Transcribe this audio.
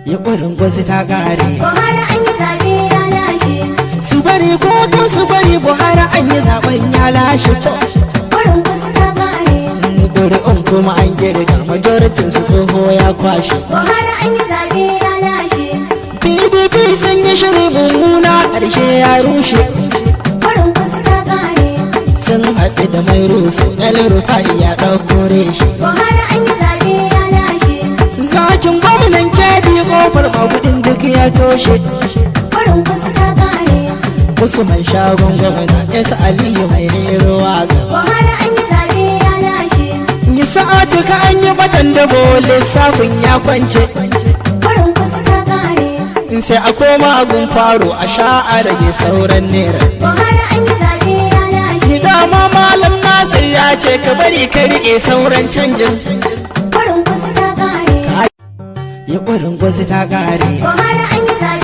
ya ƙurin gwazi ta ƙare. Buhari an yi zaɓe ya lashe. Su bari ko su bari Buhari an yi zaɓen ya lashe to. Ƙurin gwazi ta ƙare. Ni ƙuri'un kuma an girga majoritin su tsoho ya kwashe. Buhari an yi zaɓe ya lashe. PDP sun yi shiri mummuna ƙarshe ya rushe. Ƙurin gwazi ta ƙare. Sun hatsi da mai rusa ɗan Rufai ya ɗauko reshe. Buhari an yi zaɓe ya lashe. Zakin gwamnan Kebbi ƙofar magudin duk ya toshe. Ƙurin gwazi ta ƙare. Usman shagon gwamna Yasa Aliyu mai rero waga. Buhari an yi zaɓe ya lashe. Yi sa'atu ka an yi batan da lissafin ya kwance. Ƙurin gwazi ta ƙare. Sai a koma gun faro a sha a rage sauran nera. Buhari an yi zaɓe ya lashe. Ni dama malam Nasir ya ce ka bari ka riƙe sauran canjin. Ƙurin gwazi ta ƙare. Ya ƙurin gwazi ta ƙare.